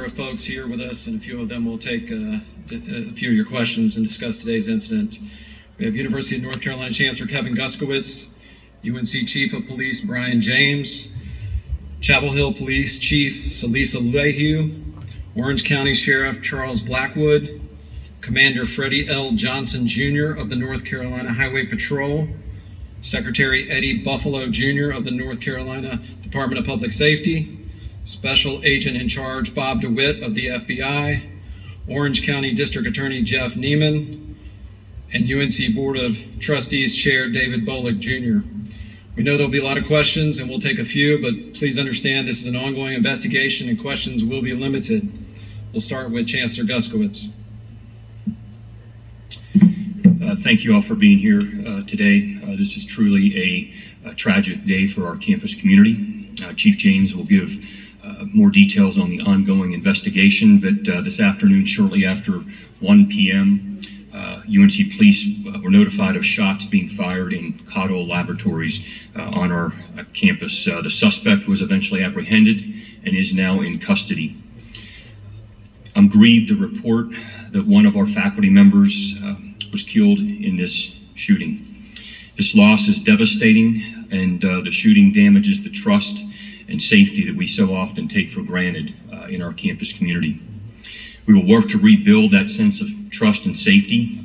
number of folks here with us, and a few of them will take a few of your questions and discuss today's incident. We have University of North Carolina Chancellor Kevin Guskowitz, UNC Chief of Police Brian James, Chapel Hill Police Chief Salisa Lehue, Orange County Sheriff Charles Blackwood, Commander Freddie L. Johnson Jr. of the North Carolina Highway Patrol, Secretary Eddie Buffalo Jr. of the North Carolina Department of Public Safety, Special Agent in Charge Bob DeWitt of the FBI, Orange County District Attorney Jeff Neiman, and UNC Board of Trustees Chair David Bolick Jr. We know there'll be a lot of questions, and we'll take a few, but please understand this is an ongoing investigation and questions will be limited. We'll start with Chancellor Guskowitz. Thank you all for being here today. This is truly a tragic day for our campus community. Chief James will give more details on the ongoing investigation, but this afternoon, shortly after 1 p.m., UNC police were notified of shots being fired in Cottle Laboratories on our campus. The suspect was eventually apprehended and is now in custody. I'm grieved to report that one of our faculty members was killed in this shooting. This loss is devastating, and the shooting damages the trust and safety that we so often take for granted in our campus community. We will work to rebuild that sense of trust and safety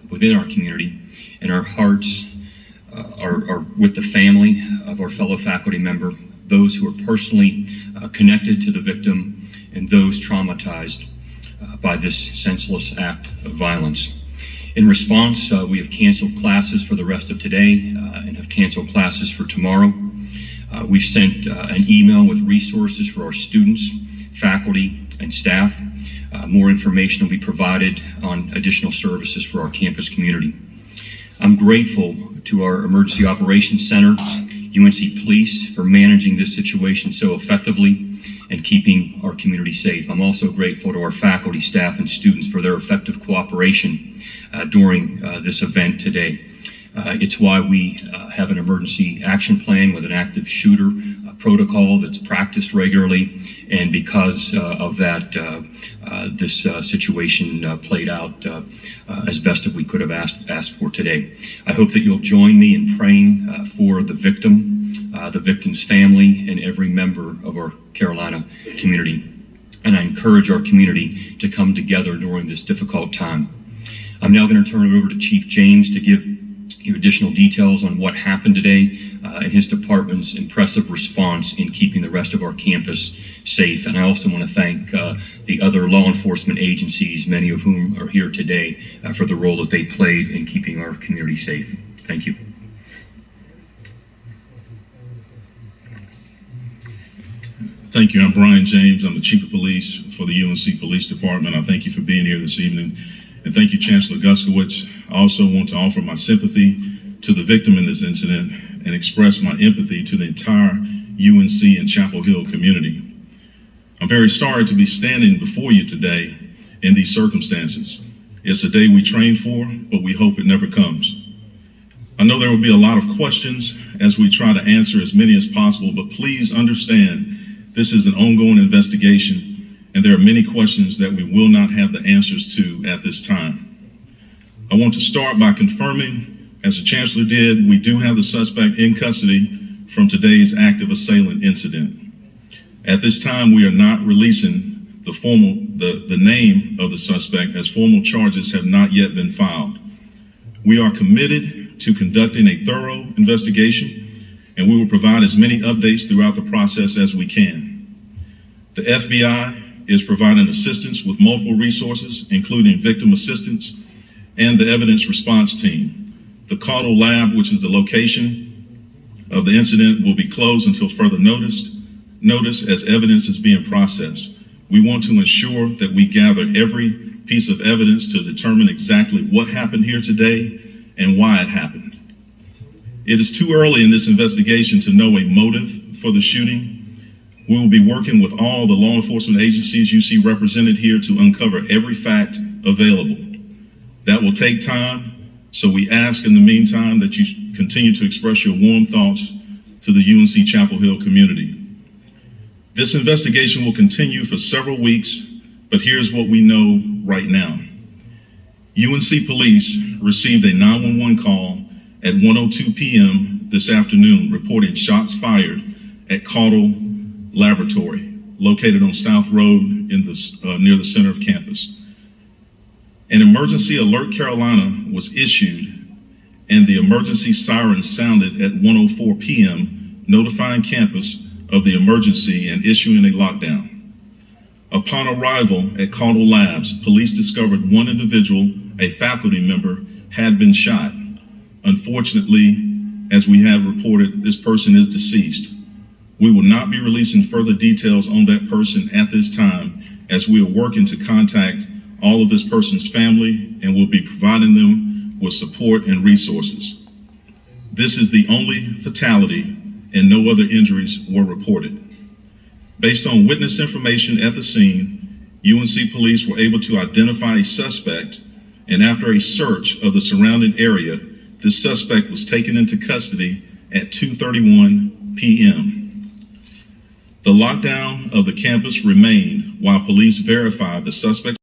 within our community, and our hearts are with the family of our fellow faculty member, those who are personally connected to the victim, and those traumatized by this senseless act of violence. In response, we have canceled classes for the rest of today and have canceled classes for tomorrow. We've sent an email with resources for our students, faculty, and staff. More information will be provided on additional services for our campus community. I'm grateful to our Emergency Operations Center, UNC Police, for managing this situation so effectively and keeping our community safe. I'm also grateful to our faculty, staff, and students for their effective cooperation during this event today. It's why we have an emergency action plan with an active shooter protocol that's practiced regularly, and because of that, this situation played out as best as we could have asked for today. I hope that you'll join me in praying for the victim's family, and every member of our Carolina community. And I encourage our community to come together during this difficult time. I'm now going to turn it over to Chief James to give you additional details on what happened today and his department's impressive response in keeping the rest of our campus safe. And I also want to thank the other law enforcement agencies, many of whom are here today, for the role that they played in keeping our community safe. Thank you. Thank you. I'm Brian James. I'm the Chief of Police for the UNC Police Department. I thank you for being here this evening. And thank you, Chancellor Guskowitz. I also want to offer my sympathy to the victim in this incident and express my empathy to the entire UNC and Chapel Hill community. I'm very sorry to be standing before you today in these circumstances. It's a day we trained for, but we hope it never comes. I know there will be a lot of questions as we try to answer as many as possible, but please understand this is an ongoing investigation, and there are many questions that we will not have the answers to at this time. I want to start by confirming, as the Chancellor did, we do have the suspect in custody from today's active assailant incident. At this time, we are not releasing the name of the suspect, as formal charges have not yet been filed. We are committed to conducting a thorough investigation, and we will provide as many updates throughout the process as we can. The FBI is providing assistance with multiple resources, including victim assistance and the evidence response team. The Cottle Lab, which is the location of the incident, will be closed until further notice as evidence is being processed. We want to ensure that we gather every piece of evidence to determine exactly what happened here today and why it happened. It is too early in this investigation to know a motive for the shooting. We will be working with all the law enforcement agencies you see represented here to uncover every fact available. That will take time, so we ask in the meantime that you continue to express your warm thoughts to the UNC Chapel Hill community. This investigation will continue for several weeks, but here's what we know right now. UNC Police received a 911 call at 1:02 p.m. this afternoon reporting shots fired at Caudle Laboratory, located on South Road near the center of campus. An emergency alert Carolina was issued, and the emergency siren sounded at 1:04 p.m., notifying campus of the emergency and issuing a lockdown. Upon arrival at Caudle Labs, police discovered one individual, a faculty member, had been shot. Unfortunately, as we have reported, this person is deceased. We will not be releasing further details on that person at this time, as we are working to contact all of this person's family and will be providing them with support and resources. This is the only fatality and no other injuries were reported. Based on witness information at the scene, UNC police were able to identify a suspect, and after a search of the surrounding area, this suspect was taken into custody at 2:31 p.m. The lockdown of the campus remained while police verified the suspect's